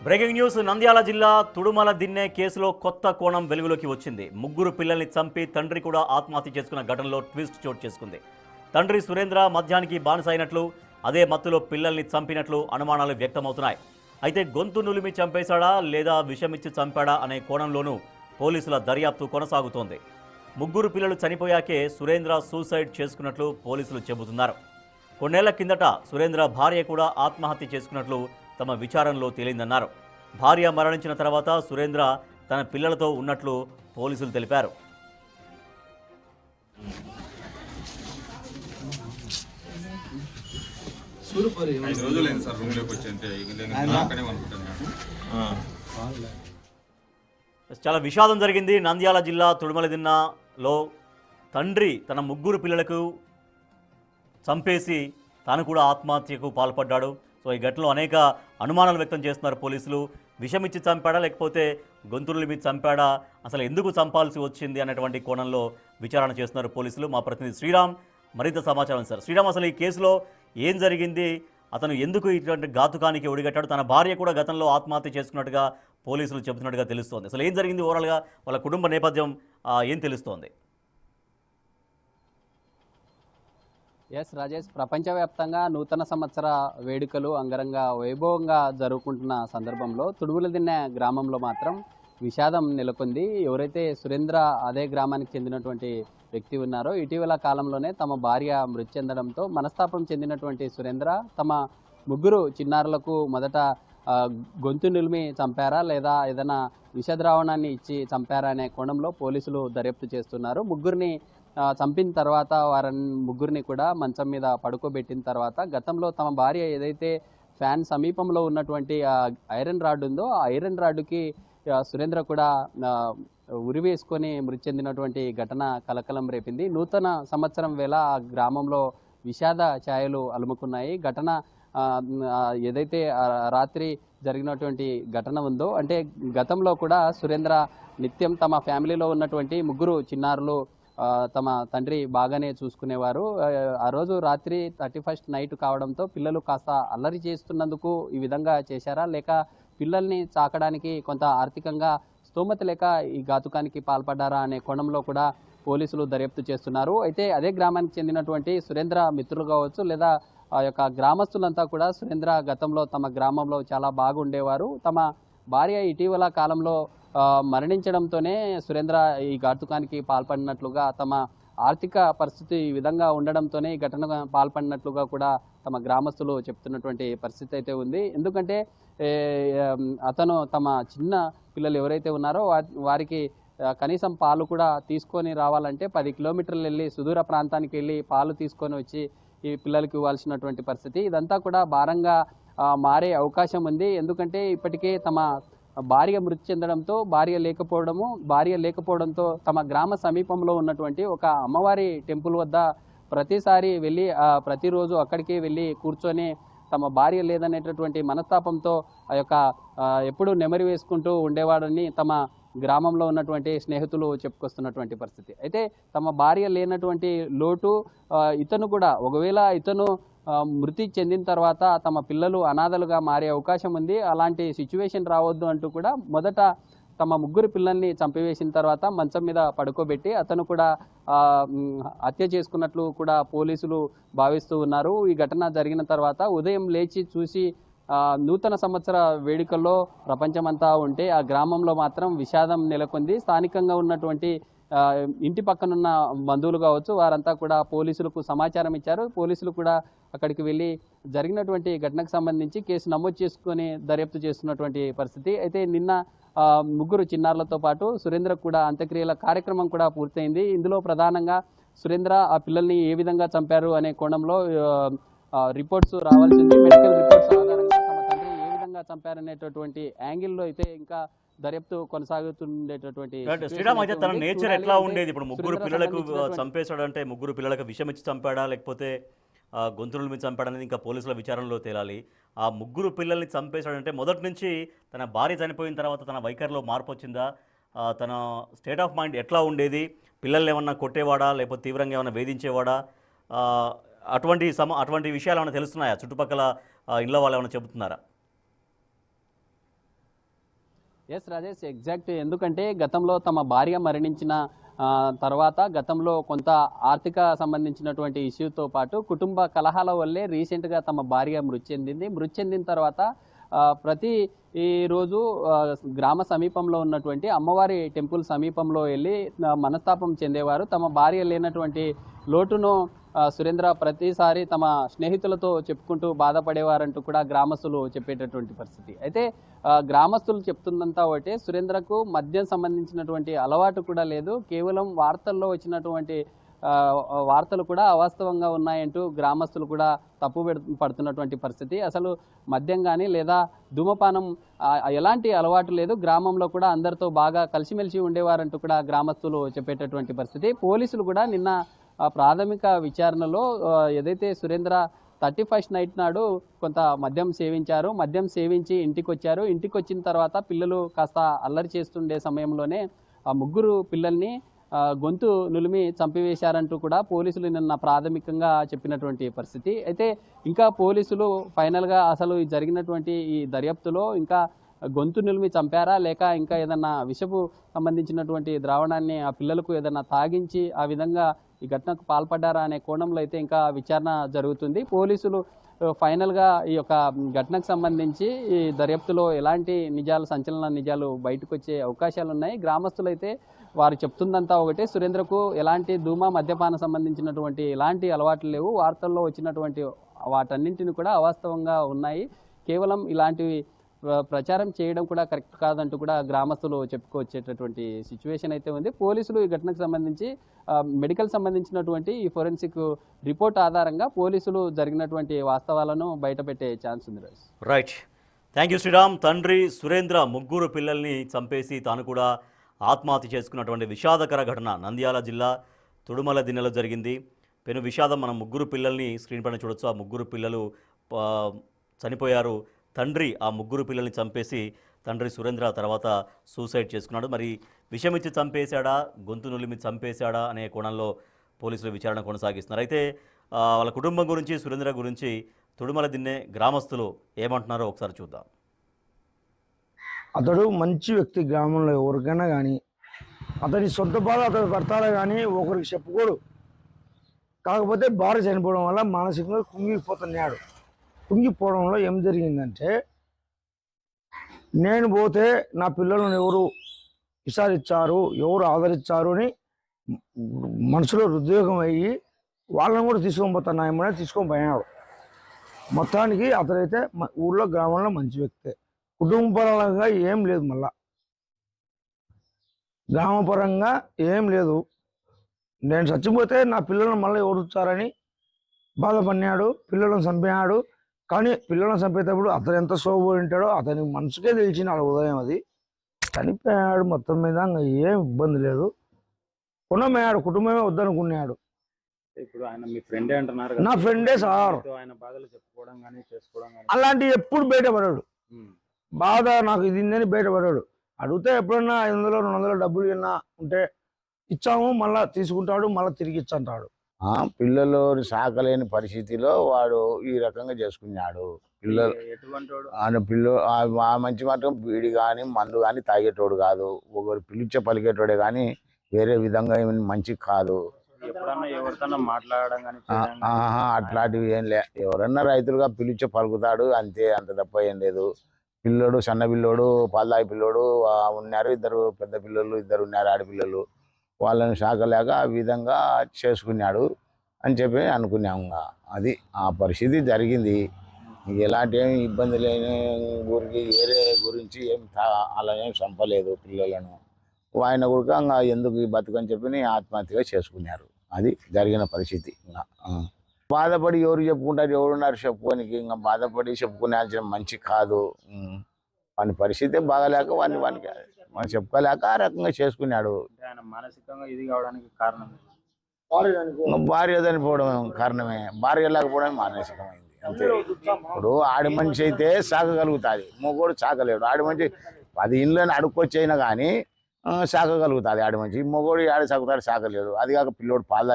Breaking news. Nandyal జిల్లా తుడుమల దిన్నె కేసులో కొత్త కోణం వెలుగులోకి వచ్చింది. ముగ్గురు పిల్లల్ని చంపి తండ్రి కూడా ఆత్మహత్య చేసుకున్న ఘటనలో ట్విస్ట్ చోటు చేసుకుంది. తండ్రి సురేంద్ర మద్యానికి బానిసైనట్లు, అదే మత్తులో పిల్లల్ని చంపినట్లు అనుమానాలు వ్యక్తమవుతున్నాయి. అయితే గొంతు నులిమి చంపేశాడా లేదా విషమిచ్చి చంపాడా అనే కోణంలోనూ పోలీసుల దర్యాప్తు కొనసాగుతోంది. ముగ్గురు పిల్లలు చనిపోయాకే సురేంద్ర సూసైడ్ చేసుకున్నట్లు పోలీసులు చెబుతున్నారు. కొన్నేళ్ల కిందట సురేంద్ర భార్య కూడా ఆత్మహత్య చేసుకున్నట్లు తమ విచారణలో తేలిందన్నారు. భార్య మరణించిన తర్వాత సురేంద్ర తన పిల్లలతో ఉన్నట్లు పోలీసులు తెలిపారు. చాలా విషాదం జరిగింది. నంద్యాల జిల్లా తుడుమలదిన్నలో తండ్రి తన ముగ్గురు పిల్లలకు చంపేసి తాను కూడా ఆత్మహత్యకు పాల్పడ్డాడు. సో ఈ ఘటనలో అనేక అనుమానాలు వ్యక్తం చేస్తున్నారు పోలీసులు. విషమిచ్చి చంపాడా లేకపోతే గొంతుల మీద చంపాడా, అసలు ఎందుకు చంపాల్సి వచ్చింది అనేటువంటి కోణంలో విచారణ చేస్తున్నారు పోలీసులు. మా ప్రతినిధి శ్రీరామ్ మరింత సమాచారం. సార్ శ్రీరామ్, అసలు ఈ కేసులో ఏం జరిగింది? అతను ఎందుకు ఇటువంటి ఘాతుకానికి ఒడిగట్టాడు? తన భార్య కూడా గతంలో ఆత్మహత్య చేసుకున్నట్టుగా పోలీసులు చెబుతున్నట్టుగా తెలుస్తోంది. అసలు ఏం జరిగింది? ఓవరాల్గా వాళ్ళ కుటుంబ నేపథ్యం ఏం తెలుస్తోంది? ఎస్ రాజేష్, ప్రపంచవ్యాప్తంగా నూతన సంవత్సర వేడుకలు అంగరంగ వైభవంగా జరుపుకుంటున్న సందర్భంలో తుడుములదిన్నె గ్రామంలో మాత్రం విషాదం నెలకొంది. ఎవరైతే సురేంద్ర అదే గ్రామానికి చెందినటువంటి వ్యక్తి ఉన్నారో ఇటీవల కాలంలోనే తమ భార్య మృతి చెందడంతో మనస్తాపం చెందినటువంటి సురేంద్ర తమ ముగ్గురు చిన్నారులకు మొదట గొంతు నిలిమి చంపారా లేదా ఏదైనా విషద్రావణాన్ని ఇచ్చి చంపారా అనే కోణంలో పోలీసులు దర్యాప్తు చేస్తున్నారు. ముగ్గురిని చంపిన తర్వాత వారిని ముగ్గురిని కూడా మంచం మీద పడుకోబెట్టిన తర్వాత గతంలో తమ భార్య ఏదైతే ఫ్యాన్ సమీపంలో ఉన్నటువంటి ఐరన్ రాడ్ ఉందో ఆ ఐరన్ రాడ్డుకి సురేంద్ర కూడా ఉరివేసుకొని మృతి చెందినటువంటి ఘటన కలకలం రేపింది. నూతన సంవత్సరం వేళ ఆ గ్రామంలో విషాద ఛాయలు అలుముకున్నాయి. ఘటన ఏదైతే రాత్రి జరిగినటువంటి ఘటన ఉందో, అంటే గతంలో కూడా సురేంద్ర నిత్యం తమ ఫ్యామిలీలో ఉన్నటువంటి ముగ్గురు చిన్నారులు తమ తండ్రి బాగానే చూసుకునేవారు. ఆ రోజు రాత్రి 31st నైట్ కావడంతో పిల్లలు కాస్త అల్లరి చేస్తున్నందుకు ఈ విధంగా చేశారా, లేక పిల్లల్ని చాకడానికి కొంత ఆర్థికంగా స్తోమత లేక ఈ ఘాతుకానికి పాల్పడ్డారా అనే కోణంలో కూడా పోలీసులు దర్యాప్తు చేస్తున్నారు. అయితే అదే గ్రామానికి చెందినటువంటి సురేంద్ర మిత్రులు కావచ్చు లేదా ఆ యొక్క గ్రామస్తులంతా కూడా సురేంద్ర గతంలో తమ గ్రామంలో చాలా బాగుండేవారు. తమ భార్య ఇటీవల కాలంలో మరణించడంతోనే సురేంద్ర ఈ ఘాతుకానికి పాల్పడినట్లుగా, తమ ఆర్థిక పరిస్థితి ఈ విధంగా ఉండడంతోనే ఈ ఘటన పాల్పడినట్లుగా కూడా తమ గ్రామస్తులు చెప్తున్నటువంటి పరిస్థితి అయితే ఉంది. ఎందుకంటే అతను తమ చిన్న పిల్లలు ఎవరైతే ఉన్నారో వారికి కనీసం పాలు కూడా తీసుకొని రావాలంటే 10 కిలోమీటర్లు వెళ్ళి సుదూర ప్రాంతానికి వెళ్ళి పాలు తీసుకొని వచ్చి ఈ పిల్లలకి ఇవ్వాల్సినటువంటి పరిస్థితి. ఇదంతా కూడా భారంగా మారే అవకాశం ఉంది. ఎందుకంటే ఇప్పటికే తమ భార్య మృతి చెందడంతో భార్య లేకపోవడంతో తమ గ్రామ సమీపంలో ఉన్నటువంటి ఒక అమ్మవారి టెంపుల్ వద్ద ప్రతిసారి వెళ్ళి ప్రతిరోజు అక్కడికి వెళ్ళి కూర్చొని తమ భార్య లేదనేటటువంటి మనస్తాపంతో ఆ యొక్క ఎప్పుడు నెమరి వేసుకుంటూ ఉండేవాడని తమ గ్రామంలో ఉన్నటువంటి స్నేహితులు చెప్పుకొస్తున్నటువంటి పరిస్థితి. అయితే తమ భార్య లేనటువంటి లోటు ఇతను కూడా, ఒకవేళ ఇతను మృతి చెందిన తర్వాత తమ పిల్లలు అనాథలుగా మారే అవకాశం ఉంది. అలాంటి సిచ్యువేషన్ రావద్దు అంటూ కూడా మొదట తమ ముగ్గురు పిల్లల్ని చంపివేసిన తర్వాత మంచం మీద పడుకోబెట్టి అతను కూడా హత్య చేసుకున్నట్లు కూడా పోలీసులు భావిస్తూ ఉన్నారు. ఈ ఘటన జరిగిన తర్వాత ఉదయం లేచి చూసి నూతన సంవత్సర వేడుకల్లో ప్రపంచమంతా ఉంటే ఆ గ్రామంలో మాత్రం విషాదం నెలకొంది. స్థానికంగా ఉన్నటువంటి ఇంటి పక్కనున్న బంధువులు కావచ్చు వారంతా కూడా పోలీసులకు సమాచారం ఇచ్చారు. పోలీసులు కూడా అక్కడికి వెళ్ళి జరిగినటువంటి ఘటనకు సంబంధించి కేసు నమోదు చేసుకొని దర్యాప్తు చేస్తున్నటువంటి పరిస్థితి. అయితే నిన్న ముగ్గురు చిన్నారులతో పాటు సురేంద్ర కూడా అంత్యక్రియల కార్యక్రమం కూడా పూర్తయింది. ఇందులో ప్రధానంగా సురేంద్ర ఆ పిల్లల్ని ఏ విధంగా చంపారు అనే కోణంలో రిపోర్ట్స్ రావాల్సింది. మెడికల్ రిపోర్ట్స్ ఆధారంగా తమ తండ్రి ఏ విధంగా చంపారనేటటువంటి యాంగిల్లో అయితే ఇంకా దర్యాప్తు కొనసాగుతుండేటటువంటి. శ్రీరామ్, అయితే తన నేచర్ ఎట్లా ఉండేది? ఇప్పుడు ముగ్గురు పిల్లలకు చంపేశాడంటే ముగ్గురు పిల్లలకు విషమిచ్చి చంపాడా లేకపోతే గొంతుల మీద చంపాడనేది ఇంకా పోలీసుల విచారణలో తేలాలి. ఆ ముగ్గురు పిల్లల్ని చంపేశాడంటే మొదటి నుంచి తన భార్య చనిపోయిన తర్వాత తన వైఖరిలో మార్పు వచ్చిందా? తన స్టేట్ ఆఫ్ మైండ్ ఎట్లా ఉండేది? పిల్లల్ని ఏమన్నా కొట్టేవాడా లేకపోతే తీవ్రంగా ఏమన్నా వేధించేవాడా? అటువంటి విషయాలు ఏమైనా తెలుస్తున్నాయా? చుట్టుపక్కల ఇళ్ళ వాళ్ళు ఏమైనా చెబుతున్నారా? Yes Rajesh, exact. ఎందుకంటే గతంలో తమ భార్య మరణించిన తర్వాత గతంలో కొంత ఆర్థిక సంబంధించినటువంటి ఇష్యూతో పాటు కుటుంబ కలహాల వల్లే రీసెంట్గా తమ భార్య మృతి చెందింది. మృతి చెందిన తర్వాత ప్రతి ఈ రోజు గ్రామ సమీపంలో ఉన్నటువంటి అమ్మవారి టెంపుల్ సమీపంలో వెళ్ళి మనస్తాపం చెందేవారు. తమ భార్య లేనటువంటి లోటును సురేంద్ర ప్రతిసారి తమ స్నేహితులతో చెప్పుకుంటూ బాధపడేవారంటూ కూడా గ్రామస్తులు చెప్పేటటువంటి పరిస్థితి. అయితే గ్రామస్తులు చెప్తుందంతా ఒకటే, సురేంద్రకు మద్యం సంబంధించినటువంటి అలవాటు కూడా లేదు. కేవలం వార్తల్లో వచ్చినటువంటి వార్తలు కూడా అవాస్తవంగా ఉన్నాయంటూ గ్రామస్తులు కూడా తప్పు పడుతున్నటువంటి పరిస్థితి. అసలు మద్యం కానీ లేదా ధూమపానం ఎలాంటి అలవాటు లేదు. గ్రామంలో కూడా అందరితో బాగా కలిసిమెలిసి ఉండేవారంటూ కూడా గ్రామస్తులు చెప్పేటటువంటి పరిస్థితి. పోలీసులు కూడా నిన్న ప్రాథమిక విచారణలో ఏదైతే సురేంద్ర 31st నైట్ నాడు కొంత మద్యం సేవించారు. మద్యం సేవించి ఇంటికి వచ్చారు. ఇంటికి వచ్చిన తర్వాత పిల్లలు కాస్త అల్లరి చేస్తుండే సమయంలోనే ఆ ముగ్గురు పిల్లల్ని గొంతు నులిమి చంపివేశారంటూ కూడా పోలీసులు నిన్న ప్రాథమికంగా చెప్పినటువంటి పరిస్థితి. అయితే ఇంకా పోలీసులు ఫైనల్గా అసలు జరిగినటువంటి ఈ దర్యాప్తులో ఇంకా గొంతు నులిమి చంపారా లేక ఇంకా ఏదన్నా విషపు సంబంధించినటువంటి ద్రావణాన్ని ఆ పిల్లలకు ఏదన్నా తాగించి ఆ విధంగా ఈ ఘటనకు పాల్పడ్డారా అనే కోణంలో అయితే ఇంకా విచారణ జరుగుతుంది. పోలీసులు ఫైనల్గా ఈ యొక్క ఘటనకు సంబంధించి ఈ దర్యాప్తులో ఎలాంటి సంచలన నిజాలు బయటకు వచ్చే అవకాశాలు ఉన్నాయి. గ్రామస్తులు అయితే వారు చెప్తుందంతా ఒకటే, సురేంద్రకు ఎలాంటి మద్యపాన సంబంధించినటువంటి ఎలాంటి అలవాట్లు లేవు. వార్తల్లో వచ్చినటువంటి వాటన్నింటిని కూడా అవాస్తవంగా ఉన్నాయి. కేవలం ఇలాంటివి ప్రచారం చేయడం కూడా కరెక్ట్ కాదంటూ కూడా గ్రామస్తులు చెప్పుకొచ్చేటటువంటి సిచ్యువేషన్ అయితే ఉంది. పోలీసులు ఈ ఘటనకు సంబంధించి మెడికల్ సంబంధించినటువంటి ఈ ఫోరెన్సిక్ రిపోర్ట్ ఆధారంగా పోలీసులు జరిగినటువంటి వాస్తవాలను బయటపెట్టే ఛాన్స్ ఉంది. Right, thank you Sriram. తండ్రి సురేంద్ర ముగ్గురు పిల్లల్ని చంపేసి తాను కూడా ఆత్మహత్య చేసుకున్నటువంటి విషాదకర ఘటన నంద్యాల జిల్లా తుడుమల దిన్నెలో జరిగింది. పెను విషాదం. మనం ముగ్గురు పిల్లల్ని స్క్రీన్ పైన చూడొచ్చు. ఆ ముగ్గురు పిల్లలు చనిపోయారు. తండ్రి ఆ ముగ్గురు పిల్లల్ని చంపేసి తండ్రి సురేంద్ర తర్వాత సూసైడ్ చేసుకున్నాడు. మరి విషమిచ్చి చంపేశాడా, గొంతు నులిమి చంపేశాడా అనే కోణంలో పోలీసులు విచారణ కొనసాగిస్తున్నారు. అయితే వాళ్ళ కుటుంబం గురించి, సురేంద్ర గురించి తుడుమల దిన్నె గ్రామస్తులు ఏమంటున్నారో ఒకసారి చూద్దాం. అతడు మంచి వ్యక్తి. గ్రామంలో ఎవరికైనా కానీ అతని సొంత బాధ అతడు పడతారా కానీ ఒకరికి చెప్పుకోడు. కాకపోతే భార్య చనిపోవడం వల్ల మానసికంగా కుంగిపోతున్నాడు. కుంగిపోవడంలో ఏం జరిగిందంటే, నేను పోతే నా పిల్లలను ఎవరు విచారించారు, ఎవరు ఆదరించారు అని మనసులో హృదయోగం అయ్యి వాళ్ళని కూడా తీసుకొని పోతున్నాయమని తీసుకొని పోయినాడు. మొత్తానికి అతడైతే ఊళ్ళో గ్రామంలో మంచి వ్యక్తే. కుటుంబపరంగా ఏం లేదు, మళ్ళా గ్రామపరంగా ఏం లేదు. నేను చచ్చిపోతే నా పిల్లలను మళ్ళీ ఎవరుచ్చారని బాధపడినాడు. పిల్లలను చంపినాడు. కానీ పిల్లలను చంపేటప్పుడు అతను ఎంత సోబోయి ఉంటాడో అతని మనసుకే తెలిసినాడు ఉదయం. అది చనిపోయాడు. మొత్తం మీద ఏం ఇబ్బంది లేదు. కొనమయ్యాడు. కుటుంబమే వద్దనుకున్నాడు. ఇప్పుడు ఆయన మీ ఫ్రెండే అంటున్నారు. నా ఫ్రెండే సార్. ఆయన బాధలు చెప్పుకోవడం కానీ చేసుకోవడం కానీ అలాంటివి ఎప్పుడు బయటపడాడు. బాధ నాకు ఇది ఇందని బయటపడాడు. అడిగితే ఎప్పుడన్నా 500 200 డబ్బులు ఏమన్నా ఉంటే ఇచ్చాము, మళ్ళా తీసుకుంటాడు, మళ్ళీ తిరిగి ఇచ్చంటాడు. పిల్లలు సాకలేని పరిస్థితిలో వాడు ఈ రకంగా చేసుకున్నాడు. పిల్లలు ఆయన ఆ మంచి మాత్రం బీడి కానీ మందు కానీ తాగేటోడు కాదు. ఒకరు పిలిచే పలికేటోడే కానీ వేరే విధంగా ఏమైనా మంచి కాదు. అట్లాంటివి ఏం లే. ఎవరన్నా రైతులుగా పిలిచే పలుకుతాడు అంతే, అంత తప్ప ఏం లేదు. పిల్లోడు సన్న పిల్లోడు, పాల్దాయి పిల్లోడు ఉన్నారు. ఇద్దరు పెద్ద పిల్లలు, ఇద్దరు ఉన్నారు ఆడపిల్లలు. వాళ్ళని సాకలేక ఆ విధంగా చేసుకున్నాడు అని చెప్పి అనుకున్నాము. అది ఆ పరిస్థితి జరిగింది. ఎలాంటి ఏమి ఇబ్బంది లేని ఊరికి వేరే గురించి ఏం అలా ఏం చంపలేదు పిల్లలను. ఆయన కూడా ఎందుకు ఈ బతుకని చెప్పి ఆత్మహత్యగా చేసుకున్నారు. అది జరిగిన పరిస్థితి. బాధపడి ఎవరు చెప్పుకుంటారు, ఎవరున్నారు చెప్పుకోనికి. ఇంకా బాధపడి చెప్పుకునే మంచి కాదు. వాని పరిస్థితి బాగలేక వానికి మనం చెప్పుకోలేక ఆ రకంగా చేసుకున్నాడు. మానసికంగా ఇది కావడానికి కారణం భార్య చనిపోవడం కారణమే. భార్య లేకపోవడం మానసికమైంది అంతే. ఇప్పుడు ఆడి మనిషి అయితే సాకగలుగుతుంది, మొగోడు సాకలేడు. ఆడి మనిషి 10 ఇళ్ళని అడుక్కొచ్చైనా కానీ సాకగలుగుతుంది ఆడి మనిషి. మొగోడు ఆడి సాకుతాడు, సాకలేడు. అది కాక పిల్లోడు పాలు